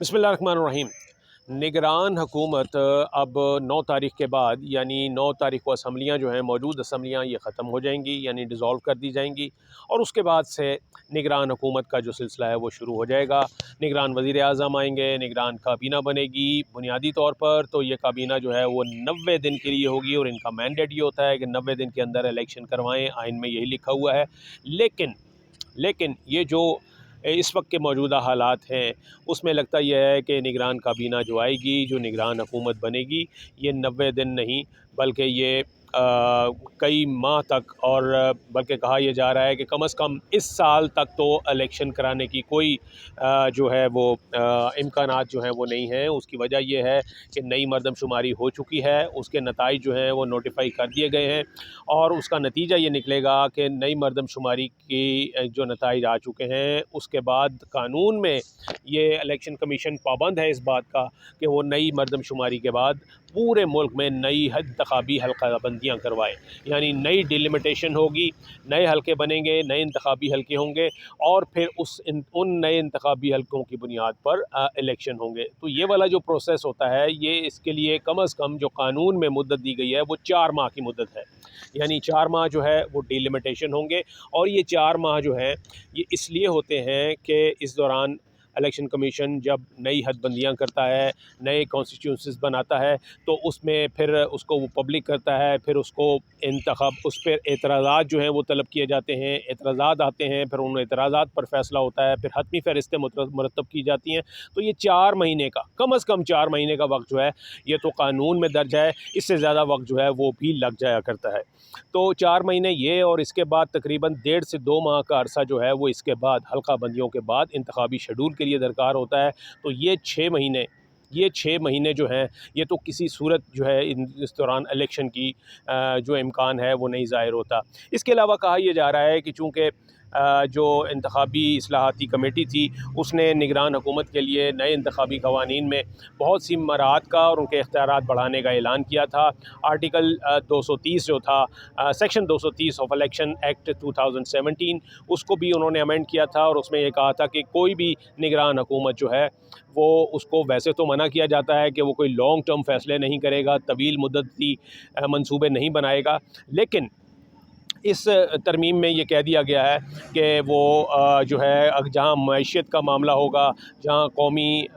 बिस्मिल्लाहिर्रहमानिर्रहीम। निगरान हुकूमत अब 9 तारीख के बाद यानी 9 तारीख को असम्बलियाँ जो हैं मौजूद असम्बलियाँ ये ख़त्म हो जाएंगी यानी डिज़ोल्व कर दी जाएंगी और उसके बाद से निगरान हुकूमत का जो सिलसिला है वो शुरू हो जाएगा। निगरान वज़ीर आज़म आएंगे, निगरान काबीना बनेगी। बुनियादी तौर पर तो ये काबीना जो है वो 90 दिन के लिए होगी और इनका मैंडेट ये होता है कि 90 दिन के अंदर इलेक्शन करवाएँ, आइन में यही लिखा हुआ है। लेकिन ये जो इस वक्त के मौजूदा हालात हैं उसमें लगता यह है कि निगरान काबीना जो आएगी, जो निगरान हुकूमत बनेगी, ये 90 दिन नहीं बल्कि ये कई माह तक और बल्कि कहा यह जा रहा है कि कम से कम इस साल तक तो इलेक्शन कराने की कोई जो है वो इम्कानात जो हैं वो नहीं हैं। उसकी वजह यह है कि नई मरदमशुमारी हो चुकी है, उसके नताइज जो हैं वो नोटिफाई कर दिए गए हैं और उसका नतीजा ये निकलेगा कि नई मरदमशुमारी की जो नताइज आ चुके हैं उसके बाद कानून में ये इलेक्शन कमीशन पाबंद है इस बात का कि वो नई मरदमशुमारी के बाद पूरे मुल्क में नई इंतखाबी हल्का बंदियाँ करवाए, यानी नई डिलिमिटेशन होगी, नए हल्के बनेंगे, नए इंतखाबी हल्के होंगे और फिर उन नए इंतखाबी हल्कों की बुनियाद पर इलेक्शन होंगे। तो ये वाला जो प्रोसेस होता है ये इसके लिए कम अज़ कम जो कानून में मुद्दत दी गई है वो 4 माह की मुद्दत है, यानी 4 माह जो है वो डिलिमिटेशन होंगे और ये 4 माह जो हैं ये इसलिए होते हैं कि इस दौरान इलेक्शन कमीशन जब नई हदबंदियाँ करता है, नए कॉन्स्टिट्यूंसीज बनाता है तो उसमें फिर उसको वो पब्लिक करता है, फिर उसको उस पर एतराज़ात जो हैं वो तलब किए जाते हैं, एतराज़ात आते हैं, फिर उन एतराज़ात पर फैसला होता है, फिर हतमी फ़हरिस्तें मुरतब की जाती हैं। तो ये 4 महीने का कम अज़ कम 4 महीने का वक्त जो है ये तो कानून में दर्ज है, इससे ज़्यादा वक्त जो है वो भी लग जाया करता है। तो 4 महीने ये और इसके बाद तकरीबन 1.5 से 2 माह का अरसा जो है वो इसके बाद हल्का बंदियों के बाद इंतखाबी शेड्यूल के लिए दरकार होता है। तो ये 6 महीने जो हैं ये तो किसी सूरत जो है इस दौरान इलेक्शन की जो इम्कान है वो नहीं ज़ाहिर होता। इसके अलावा कहा यह जा रहा है कि चूँकि जो इंतखाबी इस्लाहाती कमेटी थी उसने निगरान हुकूमत के लिए नए इंतखाबी क़वानीन में बहुत सी मराहत का और उनके इख्तियारात बढ़ाने का ऐलान किया था। आर्टिकल 230 जो था सेक्शन 230 ऑफ इलेक्शन एक्ट 2017 उसको भी उन्होंने अमेंड किया था और उसमें ये कहा था कि कोई भी निगरान हुकूमत जो है वो उसको वैसे तो मना किया जाता है कि वो कोई लॉन्ग टर्म फ़ैसले नहीं करेगा, तवील मुद्दती मंसूबे नहीं बनाएगा, लेकिन इस तरमीम में ये कह दिया गया है कि वो जो है जहाँ मईशत का मामला होगा, जहाँ कौमी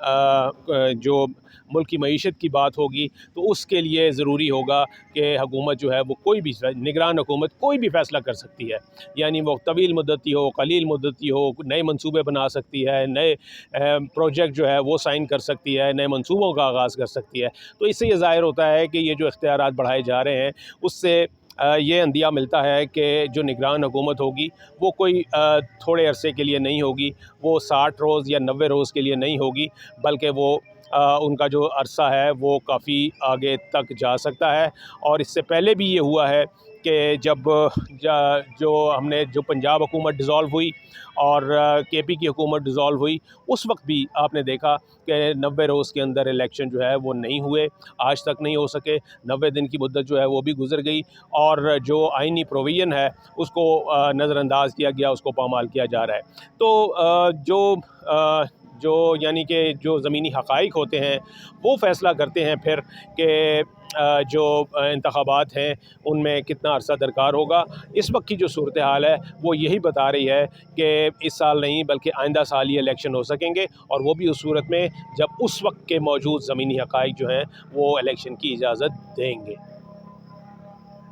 जो मुल्क की मईशत की बात होगी तो उसके लिए ज़रूरी होगा कि हुकूमत जो है वो कोई भी निगरान हुकूमत कोई भी फ़ैसला कर सकती है, यानी वो तवील मुद्दती हो, कलील मुद्दती हो, नए मंसूबे बना सकती है, नए प्रोजेक्ट जो है वो साइन कर सकती है, नए मंसूबों का आगाज़ कर सकती है। तो इससे ये ज़ाहिर होता है कि ये जो इख्तियारात बढ़ाए जा रहे हैं उससे ये अंदिया मिलता है कि जो निगरान हुकूमत होगी वो कोई थोड़े अरसे के लिए नहीं होगी, वो 60 रोज़ या 90 रोज़ के लिए नहीं होगी, बल्कि वो उनका जो अरसा है वो काफ़ी आगे तक जा सकता है। और इससे पहले भी ये हुआ है कि जब जो पंजाब हुकूमत डिज़ोल्व हुई और केपी की हुकूमत डिज़ोल्व हुई उस वक्त भी आपने देखा कि 90 रोज़ के अंदर इलेक्शन जो है वो नहीं हुए, आज तक नहीं हो सके। 90 दिन की मुद्दत जो है वो भी गुजर गई और जो आइनी प्रोविज़न है उसको नज़रअंदाज किया गया, उसको पामाल किया जा रहा है। तो जो यानी कि जो ज़मीनी हक़ाइक़ होते हैं वो फ़ैसला करते हैं फिर कि जो इंतख़ाबात हैं उनमें कितना अरसा दरकार होगा। इस वक्त की जो सूरत हाल है वो यही बता रही है कि इस साल नहीं बल्कि आइंदा साल ही इलेक्शन हो सकेंगे और वो भी उस सूरत में जब उस वक्त के मौजूद ज़मीनी हक़ाइक़ जो हैं वो इलेक्शन की इजाज़त देंगे।